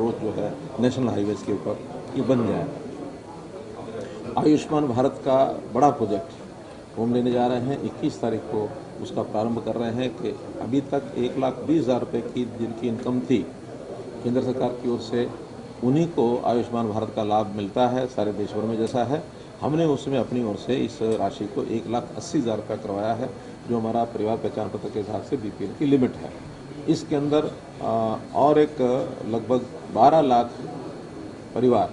Approach जो है national highways के ऊपर ये बन जाए। आयुष्मान भारत का बड़ा प्रोजेक्ट हम लेने जा रहे हैं। 21 तारीख को उसका प्रारंभ कर रहे हैं कि अभी तक 1,20,000 रुपये की जिनकी इनकम थी केंद्र सरकार की ओर से, उन्हीं को आयुष्मान भारत का लाभ मिलता है, सारे देश भर में जैसा है। हमने उसमें अपनी ओर से इस राशि को 1,80,000 रुपये करवाया है, जो हमारा परिवार पहचान पत्र के हिसाब से बीपीएल की लिमिट है। इसके अंदर और एक लगभग 12 लाख परिवार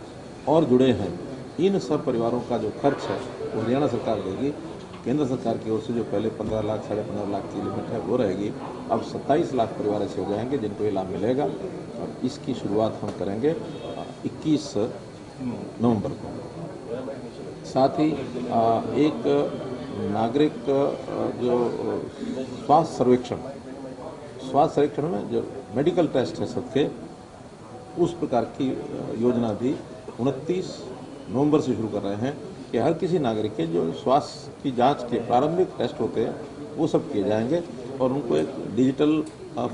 और जुड़े हैं। इन सब परिवारों का जो खर्च है वो हरियाणा सरकार देगी। केंद्र सरकार की ओर से जो पहले 15 लाख 15.5 लाख की लिमिट है वो रहेगी। अब 27 लाख परिवार ऐसे हो जाएंगे जिनको ये लाभ मिलेगा, और इसकी शुरुआत हम करेंगे 21 नवंबर को। साथ ही एक नागरिक जो स्वास्थ्य सर्वेक्षण में जो मेडिकल टेस्ट है सबके, उस प्रकार की योजना भी 29 नवंबर से शुरू कर रहे हैं कि हर किसी नागरिक के जो स्वास्थ्य की जांच के प्रारंभिक टेस्ट होते हैं वो सब किए जाएंगे, और उनको एक डिजिटल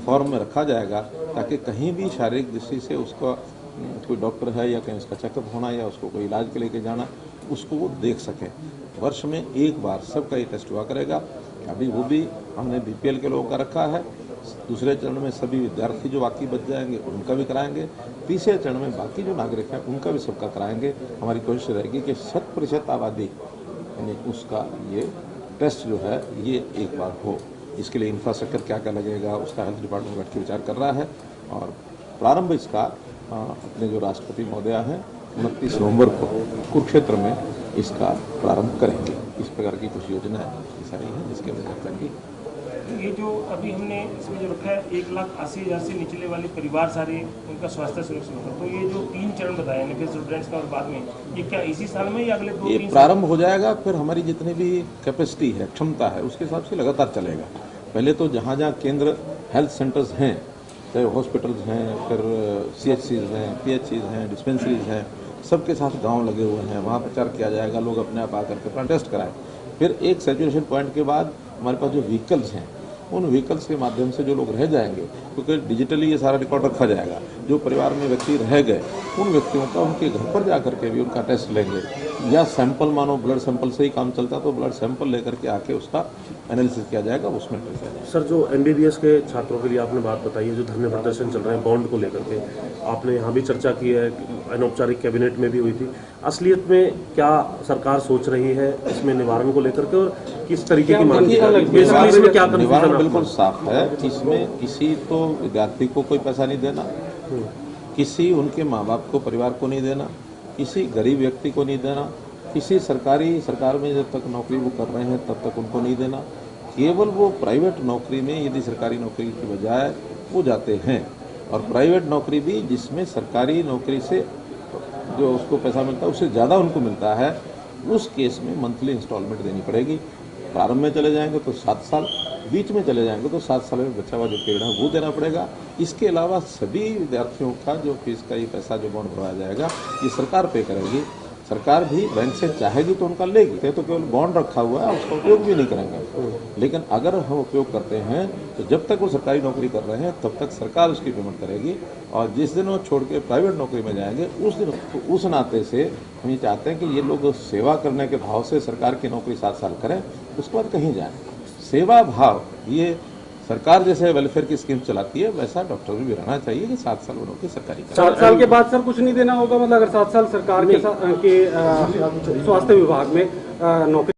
फॉर्म में रखा जाएगा ताकि कहीं भी शारीरिक दृष्टि से उसका कोई डॉक्टर है या कहीं उसका चेकअप होना या उसको कोई इलाज के लेके जाना, उसको वो देख सकें। वर्ष में एक बार सबका ये टेस्ट हुआ करेगा। अभी वो भी हमने बीपीएल के लोगों का रखा है। दूसरे चरण में सभी विद्यार्थी जो बाकी बच जाएंगे उनका भी कराएंगे। तीसरे चरण में बाकी जो नागरिक हैं उनका भी सबका कराएंगे। हमारी कोशिश रहेगी कि 100% आबादी यानी उसका ये टेस्ट जो है ये एक बार हो। इसके लिए इंफ्रास्ट्रक्चर क्या क्या लगेगा उसका हेल्थ डिपार्टमेंट बैठ के विचार कर रहा है, और प्रारंभ इसका अपने जो राष्ट्रपति महोदया हैं 29 नवंबर को कुरुक्षेत्र में इसका प्रारंभ करेंगे। इस प्रकार की कुछ योजनाएं सारी हैं जिसके अंदर की ये जो अभी हमने इसमें जो रखा है 1,80,000 से निचले वाले परिवार सारे उनका स्वास्थ्य सुरक्षित होगा, तो ये जो 3 चरण बताया नेफेस स्टूडेंट्स का और बाद में, ये क्या इसी साल में या अगले 2-3 ये प्रारंभ हो जाएगा। फिर हमारी जितनी भी कैपेसिटी है, क्षमता है, उसके हिसाब से लगातार चलेगा। पहले तो जहाँ जहाँ केंद्र हेल्थ सेंटर्स हैं, चाहे हॉस्पिटल्स हैं, फिर CHCs हैं, PHCs हैं, डिस्पेंसरीज हैं, सबके साथ गाँव लगे हुए हैं, वहाँ प्रचार किया जाएगा। लोग अपने आप आकर के अपना टेस्ट कराएं। फिर एक सैचुरेशन पॉइंट के बाद हमारे पास जो व्हीकल्स हैं, उन व्हीकल्स के माध्यम से जो लोग रह जाएंगे, क्योंकि डिजिटली ये सारा रिकॉर्ड रखा जाएगा, जो परिवार में व्यक्ति रह गए उन व्यक्तियों का उनके घर पर जा करके भी उनका टेस्ट लेंगे, या सैंपल, मानो ब्लड सैंपल से ही काम चलता तो ब्लड सैंपल लेकर के आके उसका एनालिसिस किया जाएगा, उसमें टेस्ट किया जाएगा। सर, जो MBBS के छात्रों के लिए आपने बात बताई है, जो धरने प्रदर्शन चल रहे हैं बॉन्ड को लेकर के, आपने यहाँ भी चर्चा की है, अनौपचारिक कैबिनेट में भी हुई थी। असलियत में क्या सरकार सोच रही है इसमें निवारण को लेकर के, और किस तरीके की मांग इसमें क्या निवारण बिल्कुल साफ है। इसमें किसी तो विद्यार्थी को कोई पैसा नहीं देना, किसी उनके माँ बाप को, परिवार को नहीं देना, किसी गरीब व्यक्ति को नहीं देना, किसी सरकार में जब तक नौकरी वो कर रहे हैं तब तक उनको नहीं देना। केवल वो प्राइवेट नौकरी में यदि सरकारी नौकरी की बजाय वो जाते हैं, और प्राइवेट नौकरी भी जिसमें सरकारी नौकरी से जो उसको पैसा मिलता है उससे ज़्यादा उनको मिलता है, उस केस में मंथली इंस्टॉलमेंट देनी पड़ेगी। प्रारंभ में चले जाएंगे तो 7 साल, बीच में चले जाएंगे तो 7 साल में बचा हुआ जो पीरियड है वो देना पड़ेगा। इसके अलावा सभी विद्यार्थियों का जो फीस का ये पैसा जो बॉन्ड भरवाया जाएगा ये सरकार पे करेगी। सरकार भी बैंक से चाहेगी तो उनका लेगी, तो केवल बॉन्ड रखा हुआ है उसका उपयोग भी नहीं करेंगे। लेकिन अगर हम उपयोग करते हैं तो जब तक वो सरकारी नौकरी कर रहे हैं तब तक सरकार उसकी पेमेंट करेगी, और जिस दिन वो छोड़ के प्राइवेट नौकरी में जाएंगे उस दिन, उस नाते से हम ये चाहते हैं कि ये लोग सेवा करने के भाव से सरकार की नौकरी 7 साल करें, उसके बाद कहीं जाएं। सेवा भाव, ये सरकार जैसे वेलफेयर की स्कीम चलाती है वैसा डॉक्टर भी रहना चाहिए कि 7 साल वो नौकरी सरकारी करें। 7 साल के बाद सर कुछ नहीं देना होगा, मतलब अगर 7 साल सरकार के स्वास्थ्य विभाग में नौकरी